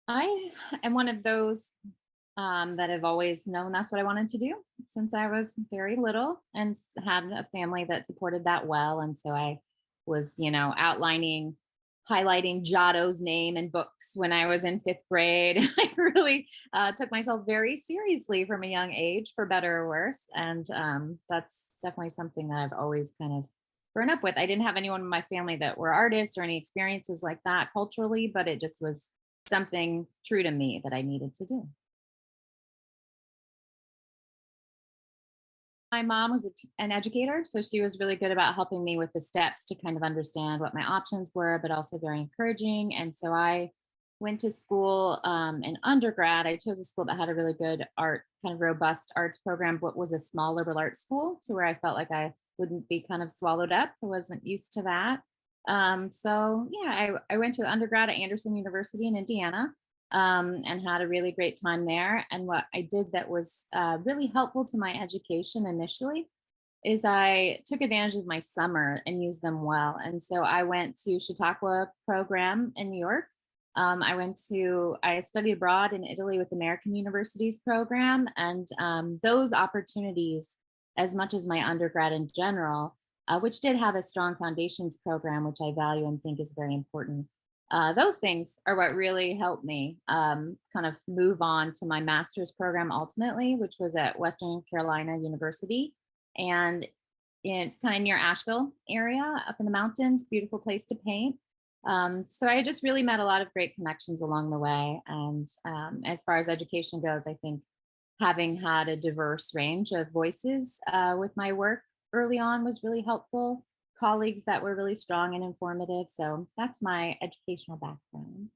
I am one of those that have always known that's what I wanted to do since I was very little and had a family that supported that well. And so I was, highlighting Giotto's name in books when I was in fifth grade. I really took myself very seriously from a young age, for better or worse. And that's definitely something that I've always kind of grown up with. I didn't have anyone in my family that were artists or any experiences like that culturally, but it just was something true to me that I needed to do. My mom was an educator, so she was really good about helping me with the steps to kind of understand what my options were, but also very encouraging. And so I went to school in undergrad. I chose a school that had a really good art, kind of robust arts program, but was a small liberal arts school to where I felt like I wouldn't be kind of swallowed up. I wasn't used to that. So yeah, I went to undergrad at Anderson University in Indiana, and had a really great time there. And what I did that was really helpful to my education initially is I took advantage of my summer and used them well. And so I went to Chautauqua program in New York. I studied abroad in Italy with American Universities program, and those opportunities, as much as my undergrad in general, which did have a strong foundations program, which I value and think is very important. Those things are what really helped me kind of move on to my master's program ultimately, which was at Western Carolina University, and in kind of near Asheville area up in the mountains, beautiful place to paint. So I just really met a lot of great connections along the way. And as far as education goes, I think having had a diverse range of voices with my work early on was really helpful. Colleagues that were really strong and informative. So that's my educational background.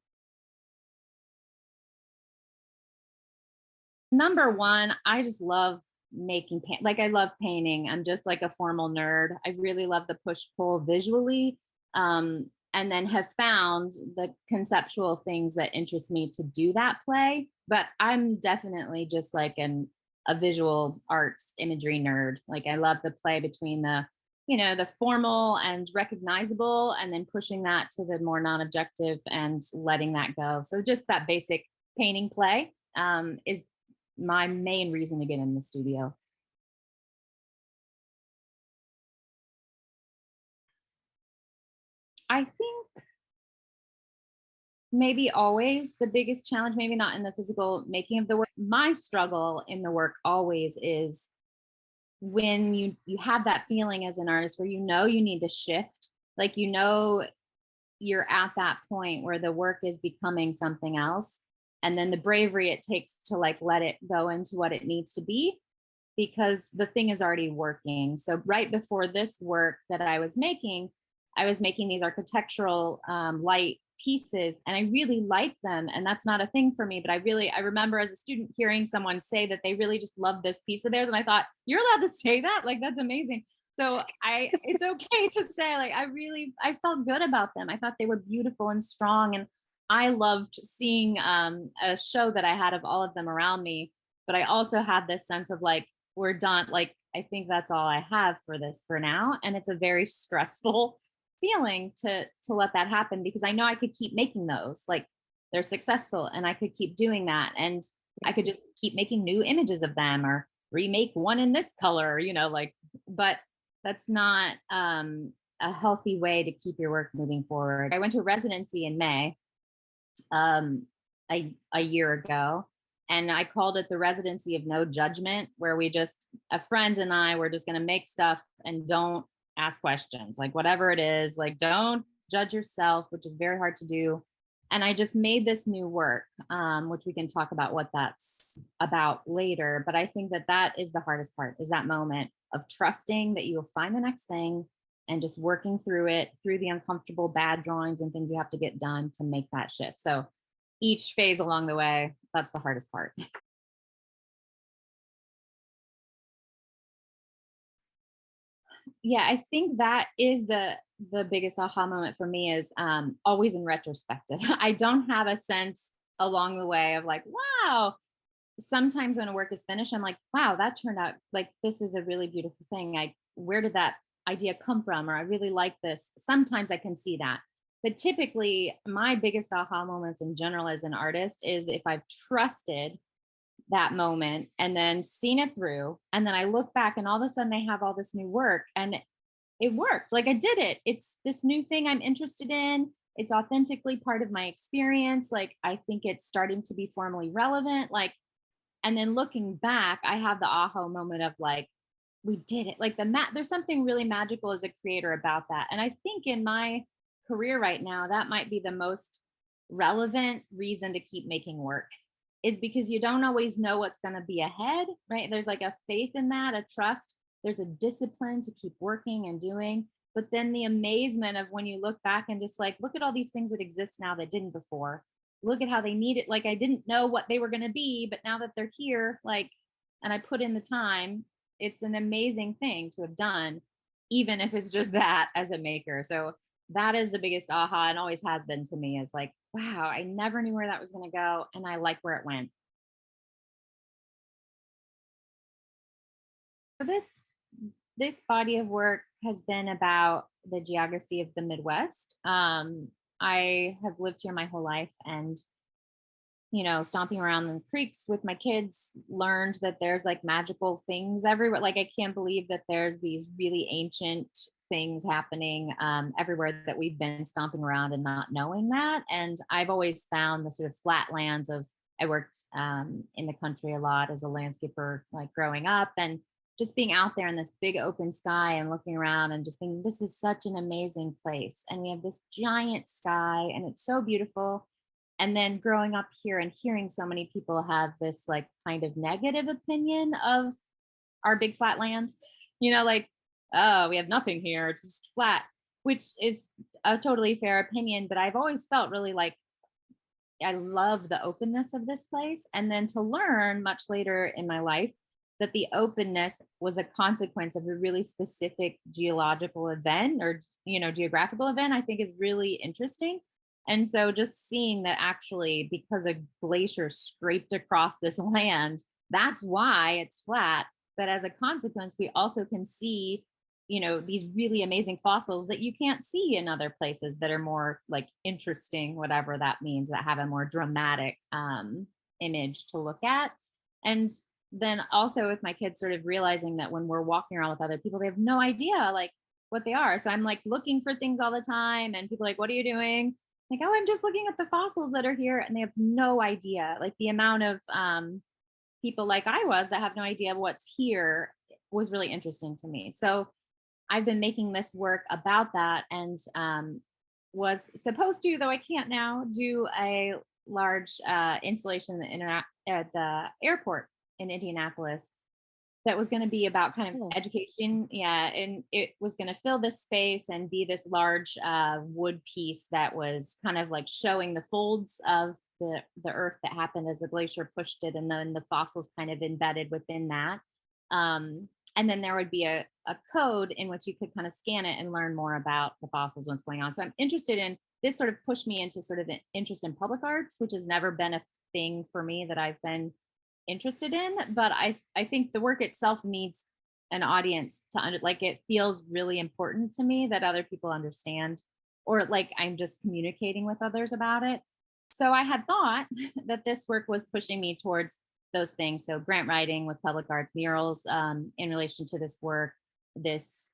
Number one, I just love like I love painting. I'm just like a formal nerd. I really love the push pull visually. And then have found the conceptual things that interest me to do that play. But I'm definitely just like a visual arts imagery nerd. Like I love the play between the formal and recognizable, and then pushing that to the more non-objective and letting that go. So just that basic painting play is my main reason to get in the studio. I think maybe always the biggest challenge, maybe not in the physical making of the work. My struggle in the work always is when you have that feeling as an artist where you need to shift, like you're at that point where the work is becoming something else, and then the bravery it takes to like let it go into what it needs to be because the thing is already working. So right before this work that I was making these architectural light pieces, and I really like them. And that's not a thing for me, but I remember as a student hearing someone say that they really just love this piece of theirs, and I thought, you're allowed to say that? Like that's amazing. So it's okay to say like I felt good about them. I thought they were beautiful and strong, and I loved seeing a show that I had of all of them around me. But I also had this sense of like we're done. Like, I think that's all I have for this for now. And it's a very stressful feeling to let that happen because I know I could keep making those. Like they're successful and I could keep doing that. And I could just keep making new images of them or remake one in this color, like, but that's not a healthy way to keep your work moving forward. I went to residency in May um, a year ago. And I called it the residency of no judgment, where a friend and I were just going to make stuff and don't ask questions, like whatever it is, like don't judge yourself, which is very hard to do. And I just made this new work, which we can talk about what that's about later. But I think that is the hardest part is that moment of trusting that you will find the next thing and just working through it, through the uncomfortable bad drawings and things you have to get done to make that shift. So each phase along the way, that's the hardest part. Yeah, I think that is the biggest aha moment for me is always in retrospective. I don't have a sense along the way of like, wow. Sometimes when a work is finished, I'm like, wow, that turned out like this is a really beautiful thing. Where did that idea come from? Or I really like this. Sometimes I can see that. But typically, my biggest aha moments in general as an artist is if I've trusted that moment and then seen it through. And then I look back and all of a sudden I have all this new work and it worked. Like I did it. It's this new thing I'm interested in. It's authentically part of my experience. Like I think it's starting to be formally relevant. Like, and then looking back, I have the aha moment of like, we did it. Like there's something really magical as a creator about that. And I think in my career right now, that might be the most relevant reason to keep making work is because you don't always know what's going to be ahead, right? There's like a faith in that, a trust. There's a discipline to keep working and doing. But then the amazement of when you look back and just like, look at all these things that exist now that didn't before. Look at how they need it. Like I didn't know what they were going to be, but now that they're here, like, and I put in the time, it's an amazing thing to have done, even if it's just that as a maker. So that is the biggest aha and always has been to me is like, wow, I never knew where that was going to go. And I like where it went. So this body of work has been about the geography of the Midwest. I have lived here my whole life and stomping around in the creeks with my kids, learned that there's like magical things everywhere. Like I can't believe that there's these really ancient things happening everywhere that we've been stomping around and not knowing that. And I've always found the sort of flatlands of, I worked in the country a lot as a landscaper, like growing up, and just being out there in this big open sky and looking around and just thinking, this is such an amazing place. And we have this giant sky and it's so beautiful. And then growing up here and hearing so many people have this like kind of negative opinion of our big flat land, like, oh, we have nothing here, it's just flat, which is a totally fair opinion. But I've always felt really like I love the openness of this place. And then to learn much later in my life that the openness was a consequence of a really specific geological event or geographical event, I think is really interesting. And so just seeing that actually because a glacier scraped across this land, that's why it's flat. But as a consequence, we also can see these really amazing fossils that you can't see in other places that are more like interesting, whatever that means, that have a more dramatic image to look at. And then also with my kids sort of realizing that when we're walking around with other people, they have no idea like what they are. So I'm like looking for things all the time and people are like, what are you doing? Like, oh, I'm just looking at the fossils that are here. And they have no idea, like the amount of people like I was that have no idea what's here was really interesting to me. So I've been making this work about that and was supposed to, though I can't now, do a large installation at the airport in Indianapolis that was going to be about kind of education. Yeah. And it was going to fill this space and be this large wood piece that was kind of like showing the folds of the earth that happened as the glacier pushed it. And then the fossils kind of embedded within that. And then there would be a code in which you could kind of scan it and learn more about the fossils, what's going on. So I'm interested in this, sort of pushed me into sort of an interest in public arts, which has never been a thing for me that I've been interested in. But I think the work itself needs an audience to like, it feels really important to me that other people understand, or like I'm just communicating with others about it. So I had thought that this work was pushing me towards those things. So grant writing with public arts, murals in relation to this work, this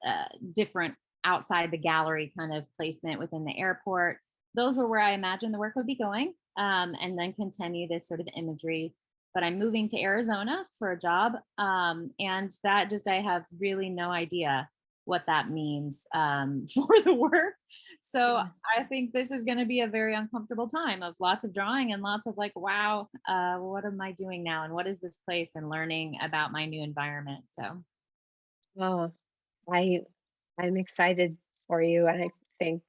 different outside the gallery kind of placement within the airport. Those were where I imagined the work would be going, and then continue this sort of imagery. But I'm moving to Arizona for a job, and that just, I have really no idea what that means for the work. So I think this is going to be a very uncomfortable time of lots of drawing and lots of like, wow, what am I doing now? And what is this place? And learning about my new environment. So, Oh, I I'm excited for you, and I think,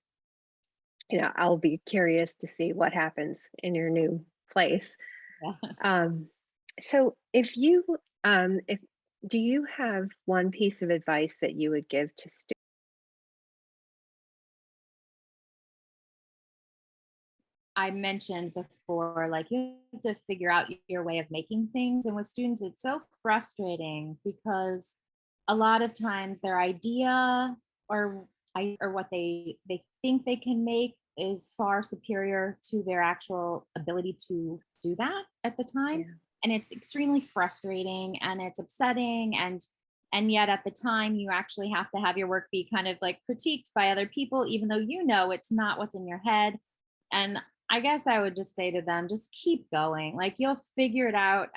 I'll be curious to see what happens in your new place. yeah. Um, so if do you have one piece of advice that you would give to students? I mentioned before, like you have to figure out your way of making things. And with students, it's so frustrating because a lot of times their idea or or what they think they can make is far superior to their actual ability to do that at the time. Yeah. And it's extremely frustrating and it's upsetting, and yet at the time you actually have to have your work be kind of like critiqued by other people, even though you know it's not what's in your head. And I guess I would just say to them, just keep going. Like you'll figure it out.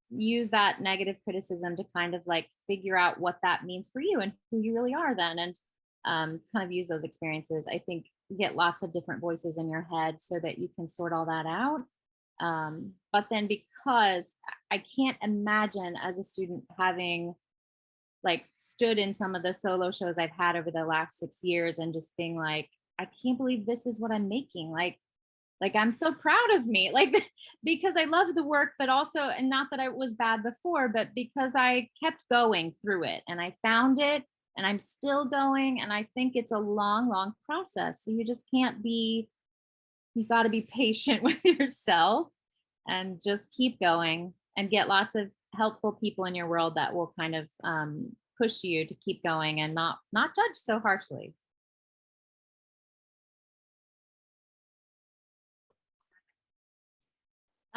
Use that negative criticism to kind of like figure out what that means for you and who you really are then. And kind of use those experiences. I think get lots of different voices in your head so that you can sort all that out. But then because I can't imagine as a student having like stood in some of the solo shows I've had over the last 6 years and just being like, I can't believe this is what I'm making. Like I'm so proud of me, like because I love the work, but also, and not that I was bad before, but because I kept going through it and I found it and I'm still going. And I think it's a long, long process. So you just can't be, you got to be patient with yourself and just keep going and get lots of helpful people in your world that will kind of push you to keep going and not judge so harshly.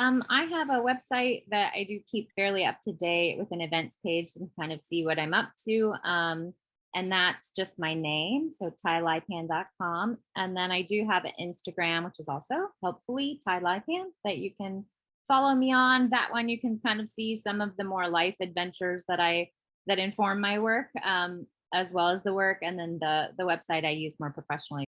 I have a website that I do keep fairly up to date with an events page and kind of see what I'm up to. And that's just my name, so tylipan.com. And then I do have an Instagram, which is also helpfully tylipan, that you can follow me on. That one you can kind of see some of the more life adventures that inform my work, as well as the work. And then the website I use more professionally